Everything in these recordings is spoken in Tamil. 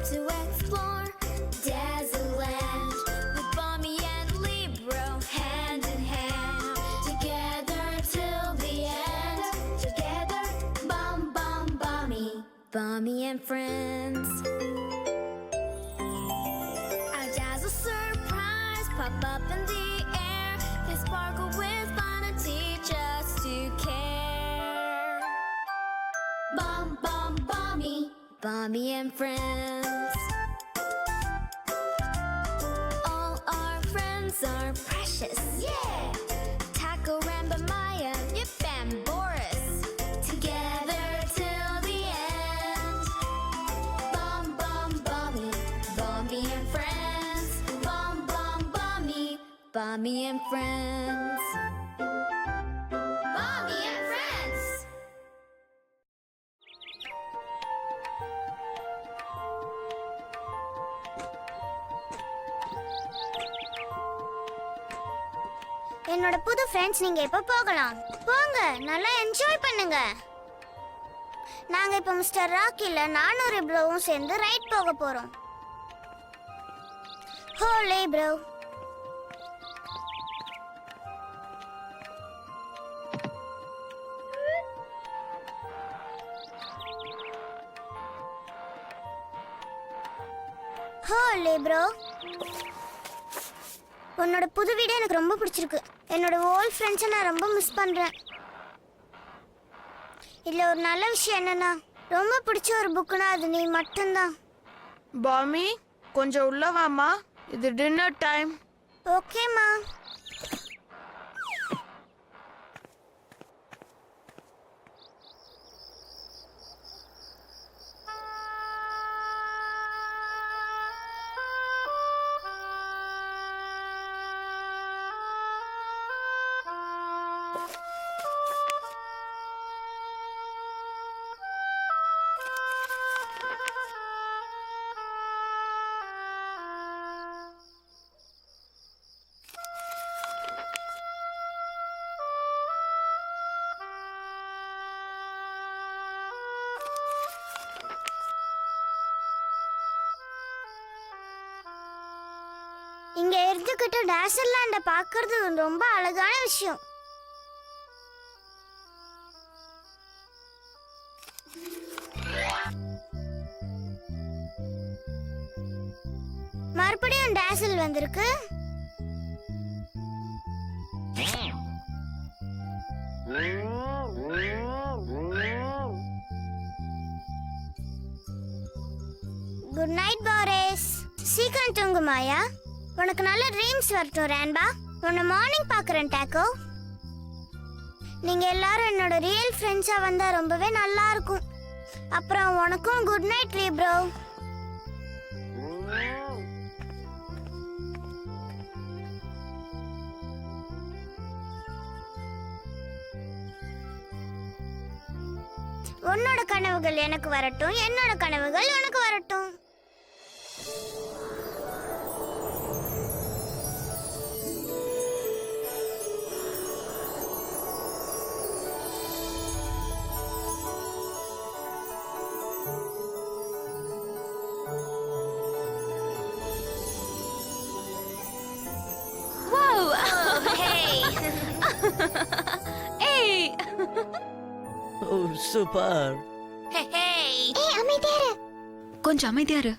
to explore Dazzleland with Bommy and Libro, hand in hand, together till the end. Together, Bommy, Bommy and friends. A dazzle surprise pop up in the air. They sparkle with fun and teach us to care. Bommy, Bommy and friends. All our friends are precious. Yeah! Taco, Ramba, Maya, Yip and Boris. Together till the end. Bommy, Bommy and friends. Bommy, Bommy and friends. Bommy and friends. என்னோட புது ஃப்ரெண்ட்ஸ் நீங்க எப்ப போகலாம் போங்க நல்லா என்ஜாய் பண்ணுங்க நாங்க இப்ப மிஸ்டர் ராக்கில நானும் ரிப்ரோவும் சேர்ந்து ரைட் போக போறோம் ஹோலே ப்ரோ ஹோலே ப்ரோ உன்னோட புது வீடு எனக்கு ரொம்ப பிடிச்சிருக்கு என்னோட ஓல்ட் ஃப்ரெண்ட்ஸை நான் ரொம்ப மிஸ் பண்றேன் இல்ல ஒரு நல்ல விஷயம் என்னன்னா ரொம்ப பிடிச்ச ஒரு புக்குனா அது நீ மட்டும்தான் பாமி கொஞ்சம் உள்ள வாமா இது டின்னர் டைம் ஓகேம்மா இங்க இருந்துகிட்டு டேசர்லாண்ட பாக்குறது ரொம்ப அழகான விஷயம் மறுபடியும் டேசல் வந்திருக்கு குட் நைட் போரிஸ் சீக்கிரம் தூங்கு மாயா உனக்கு நல்ல ட்ரீம்ஸ் வரட்டும் ரேன்பா உன்னை மார்னிங் பார்க்குறேன் டாக்கோ நீங்கள் எல்லாரும் என்னோட ரியல் ஃப்ரெண்ட்ஸாக வந்தால் ரொம்பவே நல்லா இருக்கும் அப்புறம் உனக்கும் குட் நைட் ப்ரோ உன்னோட கனவுகள் எனக்கு வரட்டும் என்னோட கனவுகள் உனக்கு வரட்டும் Hey! Oh, super. ஏய் அமைதியா இரு கொஞ்சம் அமைதியா இரு.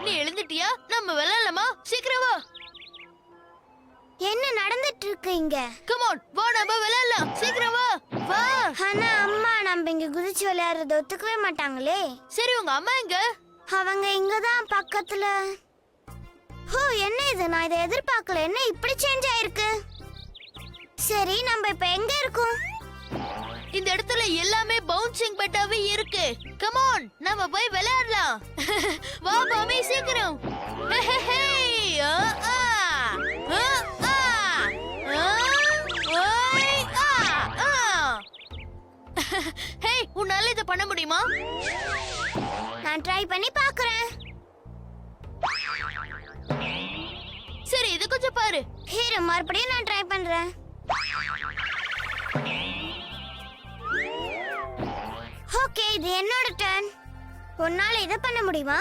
நீ எழுந்துட்டியா? நம்ம விளையாடலாமா? சீக்கிரம் வா. என்ன நடந்துட்டு இருக்கு இங்க? கம் ஆன், வா நம்ம விளையாடலாம். சீக்கிரம் வா. வா. ஆனா அம்மா நம்ம இங்க குதிச்சு விளையாடுறத ஒத்துக்கவே மாட்டாங்களே. சரி உங்க அம்மா எங்க? அவங்க இங்க தான் பக்கத்துல. ஓ இது? நான் இதை எதிர்பார்க்கல. என்ன இப்படி சேஞ்ச் ஆயிருக்கு? சரி, நம்ம இப்ப எங்க இருக்கோம்? இந்த இடத்துல எல்லாமே பவுன்சிங் பெட்டாவே இருக்கு. கம் ஆன், நம்ம போய் விளையாடலாம். வா பாமி, சீக்கிரம். ஹே, உன்னால இத பண்ண முடியுமா? நான் ட்ரை பண்ணி பார்க்கறேன். சரி, இது கொஞ்சம் பாரு. ஹீரோ, மறுபடியும் நான் ட்ரை பண்றேன். ஓகே, இது என்னோட டர்ன். உன்னால இத பண்ண முடியுமா?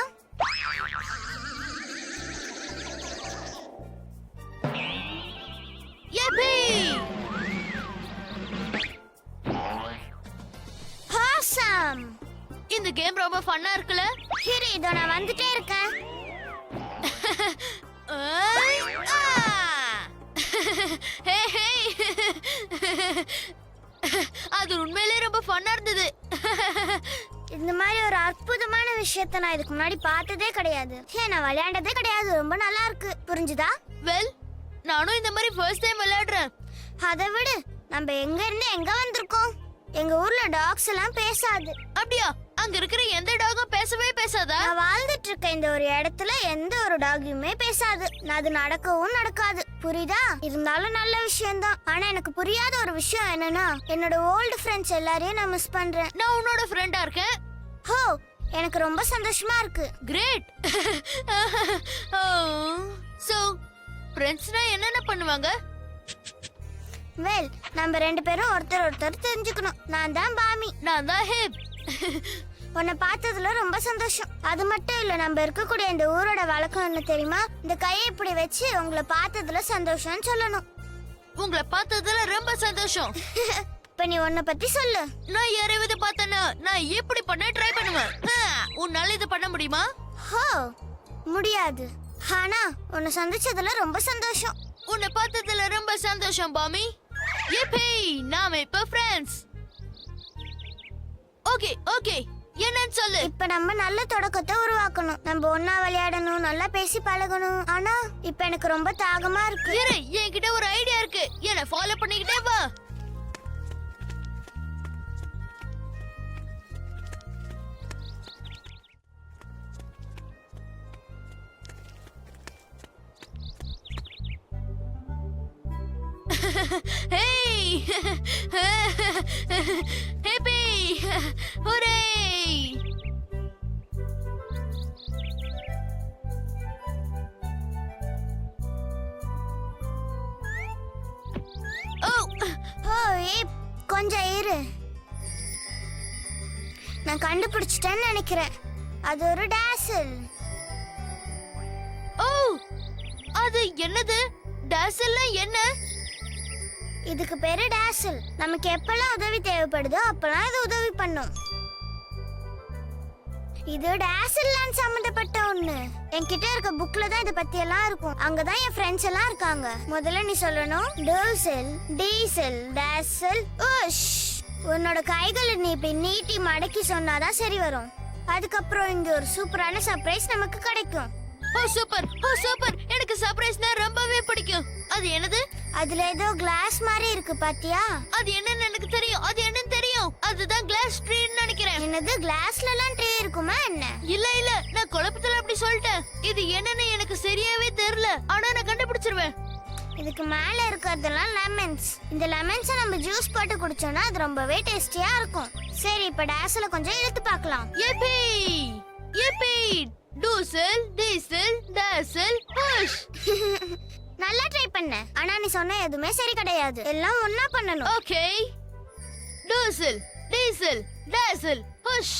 யப்பி! ஆசம்! இந்த கேம் ரொம்ப ஃபன்னா இருக்குல? ஹீரோ, இதோ நான் வந்துட்டே இருக்கேன். ஹே ஹே! அது உண்மையிலே ரொம்ப ஃபன்னா இருந்தது. இந்த மாதிரி ஒரு அற்புதமான விஷயத்தை நான் இதுக்கு முன்னாடி பார்த்ததே கிடையாது. நான் விளையாண்டதே கிடையாது. ரொம்ப நல்லா இருக்கு. புரிஞ்சுதா? வெல், நானும் இந்த மாதிரி ஃபர்ஸ்ட் டைம் விளையாடுறேன். அதை விடு, நம்ம எங்க இருந்து எங்க வந்திருக்கோம்? எங்க ஊர்ல டாக்ஸ் எல்லாம் பேசாது. அப்படியா? அங்க இருக்கிற எந்த டாகும் பேசவே பேசாதா? நான் வாழ்ந்துட்டு இருக்க இந்த ஒரு இடத்துல எந்த ஒரு டாகியுமே பேசாது. அது நடக்கவும் நடக்காது. புரியுதா? இருந்தாலும் நல்ல விஷயம்தான். ஆனா எனக்கு புரியாத ஒரு விஷயம் என்னன்னா, என்னோட ஓல்டு ஃப்ரெண்ட்ஸ் எல்லாரையும் நான் மிஸ் பண்றேன். நான் உன்னோட ஃப்ரெண்டா இருக்கேன். ஹோ, எனக்கு ரொம்ப சந்தோஷமா இருக்கு. கிரேட். சோ, ஃப்ரெண்ட்ஸ்னா என்னென்ன பண்ணுவாங்க? வெல், நம்ம ரெண்டு பேரும் ஒருத்தர் ஒருத்தர் தெரிஞ்சுக்கணும். நான் தான் பாமி. நான் தான் ஹிப். உன்னை பார்த்ததுல ரொம்ப சந்தோஷம். அது மட்டும் இல்ல, நம்ம இருக்கக்கூடிய இந்த ஊரோட வழக்கம் என்ன தெரியுமா? இந்த கையை இப்படி வச்சு உங்களை பார்த்ததுல சந்தோஷம்னு சொல்லணும். உங்களை பார்த்ததுல ரொம்ப சந்தோஷம். இப்ப நீ உன்னை பத்தி சொல்லு. நான் யாரையாவது பார்த்தேன்னா நான் எப்படி பண்ண ட்ரை பண்ணுவேன். உன்னால இது பண்ண முடியுமா? ஹோ, முடியாது. ஆனா உன்னை சந்திச்சதுல ரொம்ப சந்தோஷம். உன்னை பார்த்ததுல ரொம்ப சந்தோஷம் பாமி. யப்பி! நாம இப்ப ஃப்ரெண்ட்ஸ். ஓகே ஓகே, என்னன்னு சொல்லு. இப்ப நம்ம நல்ல தொடக்கத்தை உருவாக்கணும். நம்ம ஒன்னா விளையாடணும், நல்லா பேசி பழகணும். ஆனா இப்ப எனக்கு ரொம்ப தாகமா இருக்கு. இரு, என்கிட்ட ஒரு ஐடியா இருக்கு. என்ன ஃபாலோ பண்ணிக்கிட்டே வா. Hey! Happy! Hooray! Oh! ஓ, கொஞ்சம் இரு. நான் கண்டுபிடிச்சிட்டேன்னு நினைக்கிறேன். அது ஒரு டாசல். ஓ! அது என்னது? டாசல்னா என்ன? இதுக்கு பேரு டாசல். நமக்கு எப்பெல்லாம் உதவி தேவைப்படுதோ அப்பெல்லாம் இது உதவி பண்ணும். இது டாசல் லேண்ட் சம்பந்தப்பட்ட ஒண்ணு. என்கிட்ட இருக்க புக்ல தான் இத பத்தி எல்லாம் இருக்கும். அங்கதான் என் ஃப்ரெண்ட்ஸ் எல்லாம் இருக்காங்க. முதல்ல நீ சொல்லணும் டோசல், டீசல், டாசல், உஷ். உன்னோட கைகளை நீ இப்படி நீட்டி மடக்கி சொன்னாதான் சரி வரும். அதுக்கப்புறம் இங்க ஒரு சூப்பரான சர்ப்ரைஸ் நமக்கு கிடைக்கும். ஓ சூப்பர்! ஓ சூப்பர்! எனக்கு சர்ப்ரைஸ்னா ரொம்பவே பிடிக்கும். அது என்னது? அதுல ஏதோ கிளாஸ் மாதிரி இருக்கு பாத்தியா? அது என்னன்னு எனக்கு தெரியும். அது என்னன்னு தெரியும். அதுதான் கிளாஸ் ட்ரீன்னு நினைக்கிறேன். என்னது, கிளாஸ்ல எல்லாம் ட்ரீ இருக்குமா என்ன? இல்ல இல்ல, நான் குழப்பத்துல அப்படி சொல்லிட்டேன். இது என்னன்னு எனக்கு சரியாவே தெரியல. ஆனா நான் கண்டுபிடிச்சிருவேன். இதுக்கு மேல இருக்கிறதெல்லாம் லெமன்ஸ். இந்த லெமன்ஸை நம்ம ஜூஸ் போட்டு குடிச்சோம்னா அது ரொம்பவே டேஸ்டியா இருக்கும். சரி, இப்ப டாஸ்ல கொஞ்சம் இழுத்து பார்க்கலாம். யப்பி! யப்பி! டூசல், டீசல், டாசல், புஷ். நல்லா ட்ரை பண்ண. ஆனா நீ சொன்ன எதுவுமே சரி கிடையாது. எல்லாம் ஒண்ணா பண்ணணும். ஓகே. டூசல், டீசல், டாசல், புஷ்.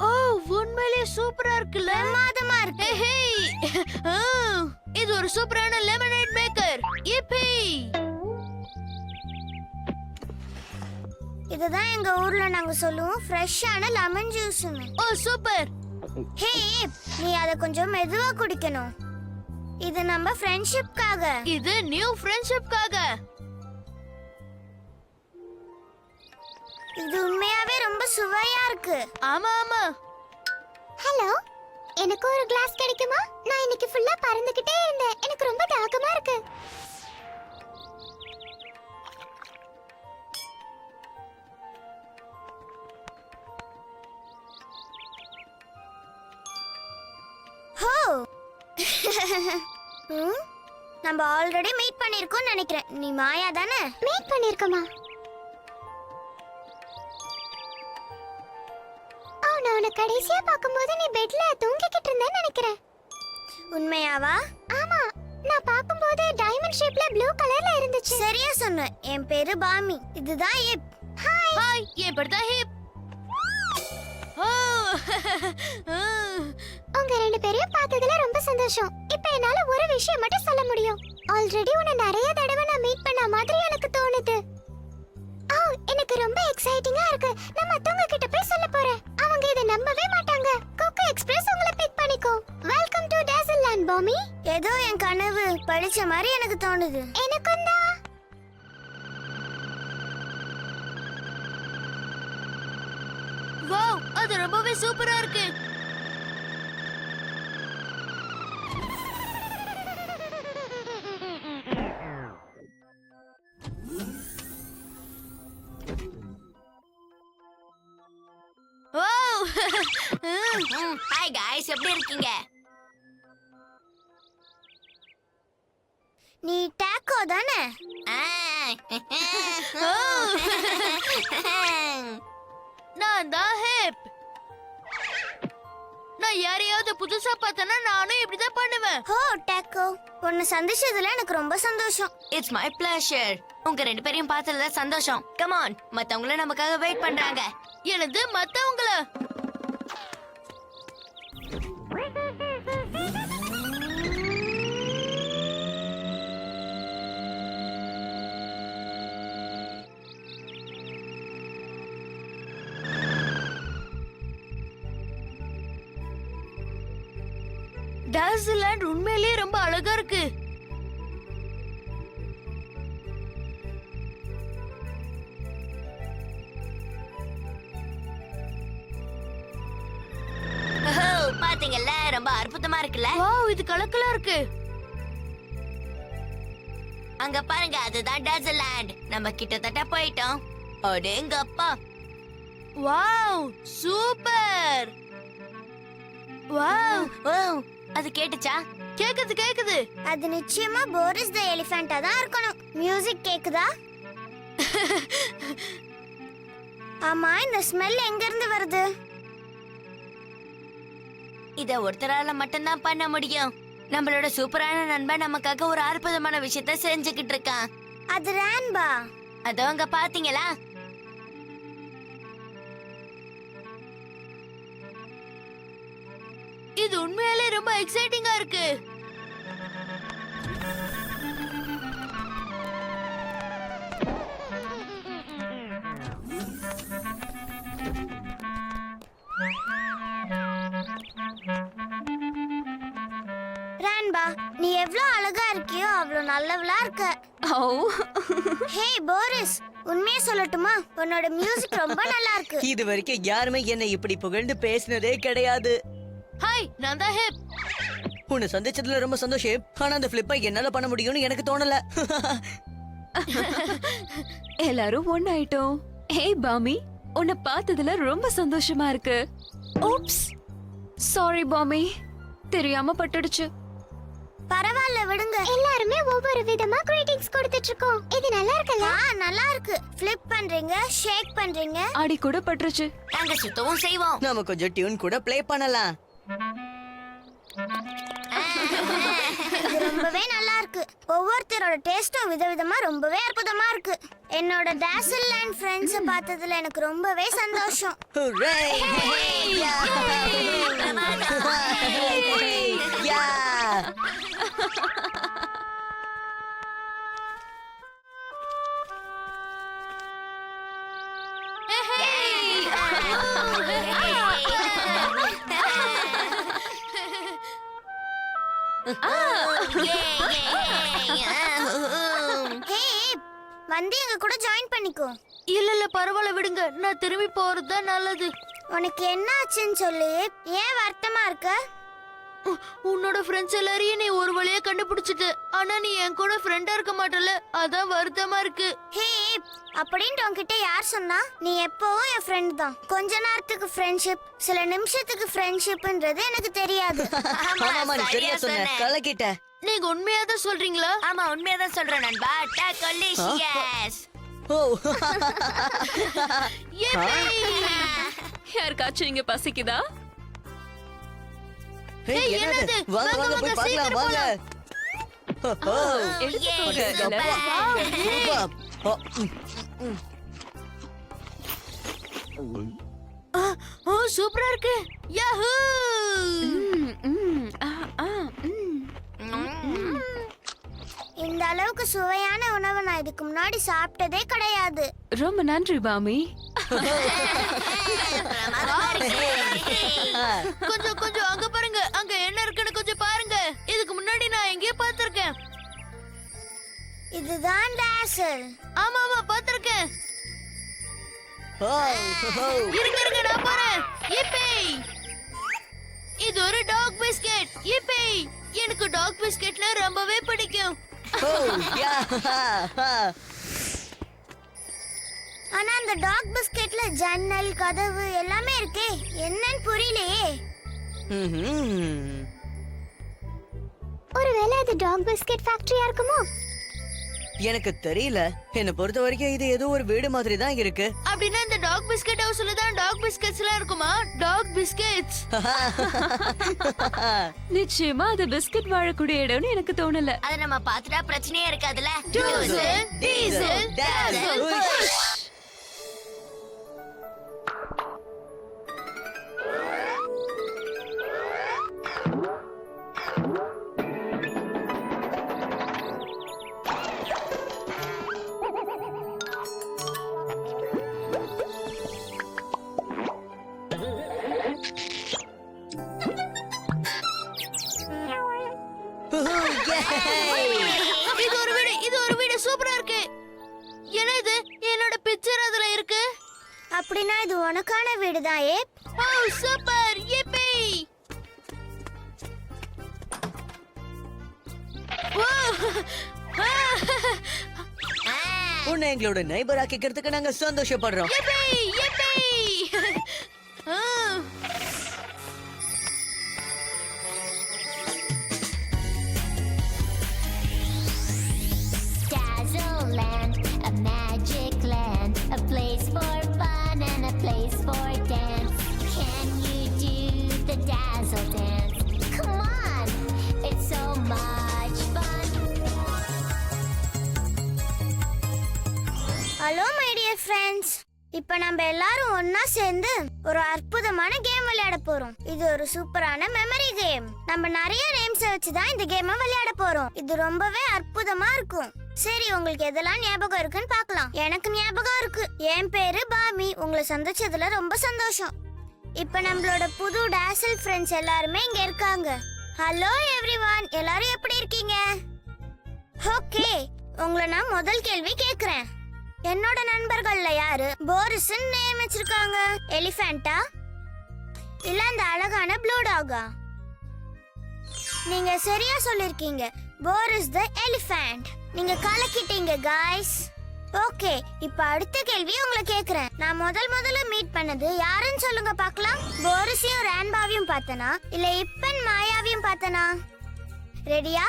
ஓ உண்மையிலேயே சூப்பரா இருக்குல்ல? பிரமாதமா இருக்கு. ஹேய் இது ஒரு சூப்பரான லெமனேட் மேக்கர். யிப்பி! இதுதான் எங்க ஊர்ல நாங்க சொல்லுவோம் ஃப்ரெஷ்ஷான லெமன் ஜூஸ்னு. ஓ சூப்பர். ஹே, நீ அத கொஞ்சம் மெதுவா குடிக்கணும். இது நம்ம ஃப்ரெண்ட்ஷிப்காக. இது நியூ ஃப்ரெண்ட்ஷிப்காக. இது உண்மையாவே ரொம்ப சுவையா இருக்கு. ஆமா ஆமா. ஹலோ, எனக்கு ஒரு கிளாஸ் கிடைக்குமா? நான் இன்னைக்கு ஃபுல்லா பறந்துக்கிட்டே இருந்தேன். எனக்கு ரொம்ப தாகமா இருக்கு. ஹோ நம்ம ஆல்ரெடி மீட் பண்ணிருக்கோம் நினைக்கிறேன். நீ மாயா தானே? மீட் பண்ணிருக்கோமா? நான் உன்னை கடைசியா பாக்கும்போது நீ பெட்ல தூங்கிக்கிட்டு இருந்தேன்னு நினைக்கிறேன். உண்மையாவா? ஆமா, நான் பாக்கும்போது டைமண்ட் ஷேப்ல ப்ளூ கலர்ல இருந்துச்சு. சரியா சொன்ன. என் பேரு பாமி. இதுதான் ஹிப். ஹாய். ஹாய், என் பேர் தான் ஹிப். உங்க ரெண்டு பேரையும் பார்த்ததுல ரொம்ப சந்தோஷம். இப்போ என்னால ஒரு விஷயம் மட்டும் சொல்ல முடியும். ஆல்ரெடி உன்னை நிறைய தடவை நான் மீட் பண்ண மாதிரி எனக்கு தோணுது. எனக்கு ரொம்ப எக்ஸைட்டிங்கா இருக்கு. நான் மத்தவங்க கிட்ட போய் சொல்ல போறேன். அவங்க இத நம்பவே மாட்டாங்க. கோகோ எக்ஸ்பிரஸ் உங்களை பிக் பண்ணிக்கோ. வெல்கம் டு டேசல் லேண்ட் பாமி. ஏதோ என் கனவு பழிச்ச மாதிரி எனக்கு தோணுது. எனக்கும் தான். வாவ், அது ரொம்பவே சூப்பரா இருக்கு. வாவ். ஹாய் गाइस, எப்படி இருக்கீங்க? நீ டாக்கோ தானே? நான் தான் ஹிப். நான் யாரையாவது புதுசா பார்த்தனா நானும் இப்படிதான் பண்ணுவேன். ஹோ டாக்கோ, உன்னை சந்திச்சதுல எனக்கு ரொம்ப சந்தோஷம். It's my pleasure. உங்க ரெண்டு பேரையும் பார்த்ததுல சந்தோஷம். கம் ஆன், மத்தவங்க நமக்காக வெயிட் பண்றாங்க. எனது மத்தவங்கள. டேசல் லேண்ட் உண்மையிலேயே ரொம்ப அழகா இருக்கு. பாத்தீங்கல்ல, ரொம்ப அற்புதமா இருக்குல்ல? வாவ், இது கலக்கலா இருக்கு. அங்க பாருங்க, அதுதான் டேசல் லேண்ட். நம்ம கிட்டத்தட்ட போயிட்டோம். அடேங்கப்பா. Wow, super. வாவ், வாவ், அது கேட்டுச்சா? கேக்குது. அது நிச்சயமா போரிஸ் தி எலிஃபண்டா தான் இருக்கணும். மியூசிக் கேக்குதா? ஆமா, இந்த ஸ்மெல் எங்க இருந்து வருது? இத ஒருத்தரால மட்டும்தான் பண்ண முடியும். நம்மளோட சூப்பரான நண்பன் நமக்காக ஒரு அற்புதமான விஷயத்த செஞ்சுக்கிட்டு இருக்கான். அது ரான்பா. அதோ அங்க பாத்தீங்களா? இது உண்மையாலே ரொம்ப எக்ஸைட்டிங்கா இருக்கு. ரான்பா, நீ எவ்ளோ அழகா இருக்கியோ அவ்ளோ நல்லவளா இருக்க. ஹே போரிஸ், உண்மையை சொல்லட்டுமா? உன்னோட மியூசிக் ரொம்ப நல்லா இருக்கு. இது வரைக்கும் யாருமே என்னை இப்படி புகழ்ந்து பேசினதே கிடையாது. ஹாய், நான் தான் ஹிப். உன்னை சந்திச்சதுல ரொம்ப சந்தோஷம். ஆனா அந்த பிளிப்பை என்னால பண்ண முடியும்னு எனக்கு தோணல. எல்லாரும் ஒண்ணாயிட்டோம். ஹே பாமி, உன்னை பார்த்ததுல ரொம்ப சந்தோஷமா இருக்கு. ஓப்ஸ், சாரி பாமி, தெரியாம பட்டுடுச்சு. பரவாயில்ல விடுங்க. எல்லாருமே ஒவ்வொரு விதமா கிரீட்டிங்ஸ் கொடுத்துட்டு இருக்கோம். இது நல்லா இருக்குல்ல? நல்லா இருக்கு. ஃபிளிப் பண்றீங்க, ஷேக் பண்றீங்க. அடி கூட பட்டுருச்சு. நாங்க சுத்தவும் செய்வோம். நாம கொஞ்சம் டியூன் கூட ப்ளே பண்ணலாம். இது ரொம்பவே நல்லா இருக்கு. ஒவ்வொருத்தரோட டேஸ்டும் விதவிதமா ரொம்பவே அற்புதமா இருக்கு. என்னோட டேசல் லேண்ட் ஃப்ரெண்ட்ஸை பார்த்ததுல எனக்கு ரொம்பவே சந்தோஷம். Hooray! Yeah! ஹே, வந்து எங்க கூட ஜாயின் பண்ணிக்கோ. இல்ல பரவாயில்ல விடுங்க, நான் திரும்பி போறதுதான் நல்லது. உனக்கு என்ன ஆச்சுன்னு சொல்லு. ஏன் வருத்தமா இருக்க? உன்னோட ஃப்ரெண்ட்ஸ் எல்லாரையும் நீ ஒரு வழியா கண்டுபிடிச்சிட்ட. ஆனா நீ என் கூட ஃப்ரெண்டா இருக்க மாட்டல, அதான் வருத்தமா இருக்கு. ஹே, அப்படின்ட்டு உன்கிட்ட யார் சொன்னா? நீ எப்பவும் என் ஃப்ரெண்ட் தான். கொஞ்ச நேரத்துக்கு ஃப்ரெண்ட்ஷிப், சில நிமிஷத்துக்கு ஃப்ரெண்ட்ஷிப்ன்றது எனக்கு தெரியாது. ஆமாமா நீ சரியா சொன்ன கலக்கிட்ட. நீங்க உண்மையா தான் சொல்றீங்களா? ஆமா உண்மையாதான் சொல்றேன் நண்பா. டெலிஷியஸ். ஓ யாருக்காச்சும் இங்க பசிக்குதா? Hey, என்னது? வாங்க வாங்க போய் பார்க்கலாம் வாங்க. ஓ எடுத்துக்கோங்க. சூப்பர். ஓ சூப்பரா இருக்கு. யாஹூ! ம், ம், ஆ, ஆ, ம். இந்த அளவுக்கு சுவையான உணவை நான் இதுக்கு முன்னாடி சாப்பிட்டதே கிடையாது. ரொம்ப நன்றி பாமி. கொஞ்சம் கொஞ்சம் அங்க பாருங்க, அங்க என்ன இருக்குன்னு கொஞ்சம் பாருங்க. இதுக்கு முன்னாடி நான் எங்கேயோ பார்த்திருக்கேன். இதுதான் டேசல். ஆமா ஆமா பார்த்திருக்கேன். இருங்க நான் பாறேன். யிப்பே! இது ஒரு டாக் பிஸ்கட். யிப்பே! எனக்கு டாக் பிஸ்கட்னா ரொம்பவே பிடிக்கும். ஆனா அந்த டாக் பிஸ்கெட்ல ஜன்னல், கதவு எல்லாமே இருக்கே. என்னன்னு புரியலையே. ஒருவேளை அது டாக் பிஸ்கெட் ஃபேக்டரியா இருக்குமோ? எனக்கு தெரியல. என்ன பொறுத்த வரைக்கும் இது ஏதோ ஒரு வீடு மாதிரி தான் இருக்கு. அப்படின்னா இந்த டாக் பிஸ்கட் ஹவுஸ்ல தான் டாக் பிஸ்கட்ஸ் எல்லாம் இருக்குமா? Dog biscuits. நிச்சயமா அது பிஸ்கட் வாழக்கூடிய இடம்னு எனக்கு தோணல. அத நம்ம பாத்துட்டா பிரச்சனையே இருக்காதுல்ல. டீசல், டேசல், புஷ். இது ஒரு வீடு சூப்பரா இருக்கு. என்ன இது? என்னோட பிக்சர் அதுல இருக்கு. அப்படின்னா இது உனக்கான வீடு தான். ஓ சூப்பர். யிப்பே! உன்னை எங்களோட நைபர் ஆக்கிக்கிறதுக்கு நாங்க சந்தோஷப்படுறோம். யிப்பே! யிப்பே! Dazzle land, a magic land, a place for fun and a place for dance. Can you do the dazzle dance? Come on, it's so much fun. Hello my dear friends. இப்போ நம்ம எல்லாரும் ஒண்ணா சேர்ந்து ஒரு அற்புதமான கேம் விளையாட போறோம். இது ஒரு சூப்பரான மெமரி கேம். நம்ம நிறைய நேம்ஸ் வச்சு தான் இந்த கேமை விளையாட போறோம். இது ரொம்பவே அற்புதமா இருக்கும். சரி, உங்களுக்கு எதெல்லாம் ஞாபகம் இருக்குன்னு பார்க்கலாம். எனக்கு ஞாபகம் இருக்கு. என் பேரு பாமி. உங்களை சந்திச்சதுல ரொம்ப சந்தோஷம். இப்போ நம்மளோட புது டேசல் ஃப்ரெண்ட்ஸ் எல்லாருமே இங்க இருக்காங்க. ஹலோ எவ்ரிவன், எல்லாரும் எப்படி இருக்கீங்க? ஓகே, உங்களை நான் முதல் கேள்வி கேக்குறேன். என்னோட நண்பர்கள்ல யாரு போரிஸ் நேம் வச்சிருக்காங்க? எலிஃபண்டா இல்ல அந்த அழகான ப்ளூ டாகா? நீங்க சரியா சொல்லிருக்கீங்க. போரிஸ் தி எலிஃபண்ட். நீங்க கலக்கிட்டீங்க गाइस. ஓகே, இப்போ அடுத்த கேள்வி உங்களை கேக்குறேன். நான் முதல்ல மீட் பண்ணது யாருன்னு சொல்லுங்க பார்க்கலாம். போரிஸையும் ரான்பாவையும் பார்த்தனா இல்ல இப்பன் மாயாவையும் பார்த்தனா? ரெடியா?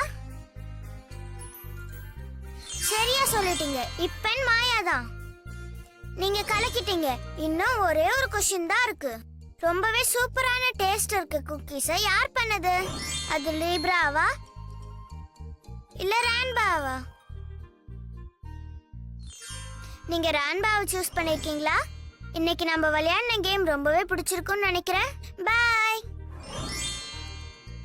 சரியா சொல்லிட்டீங்க. இப்பன் மாயா தான். நீங்க கலக்கிட்டீங்க. இன்னும் ஒரே ஒரு क्वेश्चन தான் இருக்கு. ரொம்பவே சூப்பரான டேஸ்ட் இருக்கு குக்கீஸை யார் பண்ணது? அது லீப்ராவா இல்ல ரான்பாவா? நீங்க ரான்பாவை சூஸ் பண்ணிருக்கீங்களா? இன்னைக்கு நம்ம விளையாடின கேம் ரொம்பவே பிடிச்சிருக்கும்னு நினைக்கிறேன். பை.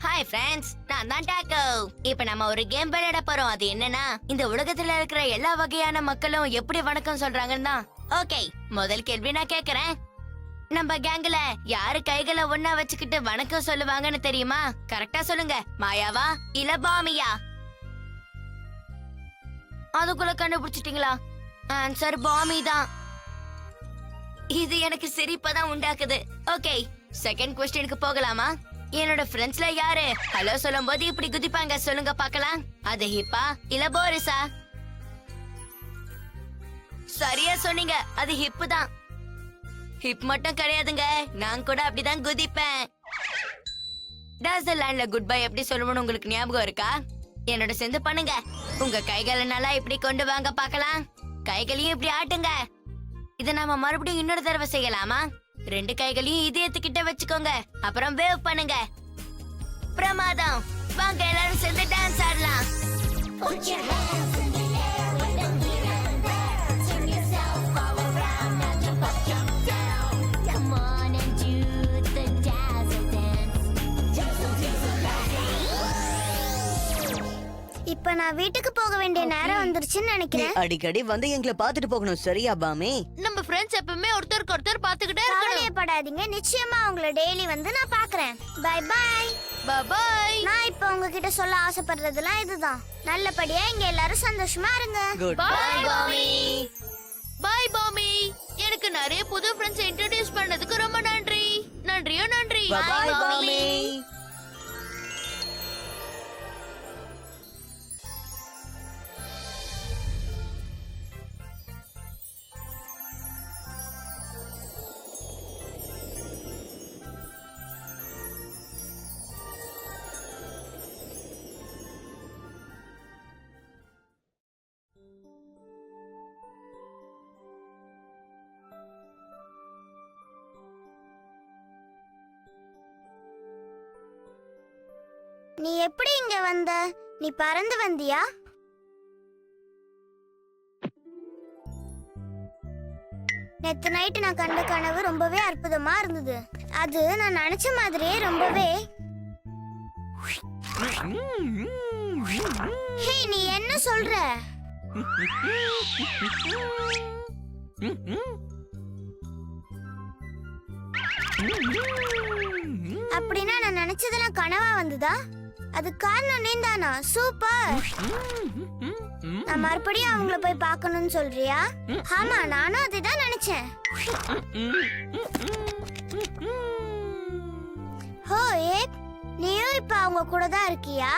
ஹாய் ஃப்ரெண்ட்ஸ், நான் தான் டாக்கோ. இப்ப நம்ம ஒரு கேம் விளையாட போறோம். அது என்னன்னா, இந்த உலகத்துல இருக்கிற எல்லா வகையான மக்களும் எப்படி வணக்கம் சொல்றாங்கன்னு தான். ஓகே, முதல் கேள்வி நான் கேக்குறேன். நம்ம கேங்ல யாரு கைகளை ஒண்ணா வச்சுக்கிட்டு வணக்கம் சொல்லுவாங்கன்னு தெரியுமா? கரெக்டா சொல்லுங்க. மாயாவா இல்ல பாமியா? அதுக்குள்ள கண்டுபிடிச்சிட்டீங்களா? ஆன்சர் பாமி தான். இது எனக்கு சிரிப்பதான் உண்டாக்குது. ஓகே, செகண்ட் क्वेश्चनக்கு போகலாமா? என்னோட ஃப்ரெண்ட்ஸ்ல யாரு ஹலோ சொல்லும்போது இப்படி குதிப்பாங்க? சொல்லுங்க பார்க்கலாம். அது ஹிப்பா இல்ல போரிஸா? சரியா சொன்னீங்க, அது ஹிப் தான். ஹிப் மட்டும் கிடையாதுங்க, நான் கூட அப்படிதான் குதிப்பேன். டாஸ்லாண்ட்ல குட் பை எப்படி சொல்லணும்னு உங்களுக்கு ஞாபகம் இருக்கா? என்னோட சேர்ந்து பண்ணுங்க. உங்க கைகளை நல்லா இப்படி கொண்டு வாங்க பார்க்கலாம். கைகளையும் இப்படி ஆட்டுங்க. இத நாம மறுபடியும் இன்னொரு தடவை செய்யலாமா? ரெண்டு கைகளையும் இதயத்துக்கிட்ட வச்சுக்கோங்க. அப்புறம் வேவ் பண்ணுங்க. பிரமாதம். வாங்க எல்லாரும் சேர்ந்து டான்ஸ் ஆடலாம். Put your hands in the air with them here and there. Turn yourself all around, now jump up, jump down. Come on and do the dazzle dance. Dazzle, dazzle, dazzle. இப்ப நான் வீட்டுக்கு போக வேண்டிய நேரம் வந்துருச்சுன்னு நீ நினைக்கிறேன். அடிக்கடி வந்து எங்களை பாத்துட்டு போகணும், சரியா பாமி? நம்ம ஃப்ரெண்ட்ஸ் எப்பவுமே ஒருத்தருக்கு ஒருத்தர் பாத்துக்கிட்டே இருக்கணும். கவலையப்படாதீங்க, நிச்சயமா உங்களை டெய்லி வந்து நான் பாக்குறேன். Bye bye. பை. நான் இப்ப உங்ககிட்ட சொல்ல ஆசைப்படுறதுலாம் இதுதான். நல்லபடியா இங்க எல்லாரும் சந்தோஷமா இருங்க. குட் பை பாமி. பை பாமி. எனக்கு நிறைய புது ஃப்ரெண்ட்ஸ் இன்ட்ரோடியூஸ் பண்ணதுக்கு ரொம்ப நன்றி. நன்றியோ நன்றி. பை பாமி. நீ எப்படி இங்க வந்த? நீ பறந்து வந்தியா? நேத்து நைட்டு நான் கண்ட கனவு ரொம்பவே அற்புதமா இருந்தது. அது நான் நினைச்ச மாதிரியே ரொம்பவே. ஹே, நீ என்ன சொல்ற? அப்படின்னா நான் நினைச்சதெல்லாம் கனவா வந்ததா? அது காரணம் நீந்தானா? சூப்பர். நான் மறுபடியும் அவங்கள போய் பார்க்கணும்னு சொல்றியா? ஆமா, நானும் அதுதான் நினைச்சேன். ஹோ ஏப், நீயும் இப்ப அவங்க கூட தான் இருக்கியா?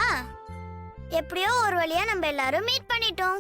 எப்படியோ ஒரு வழியா நம்ம எல்லாரும் மீட் பண்ணிட்டோம்.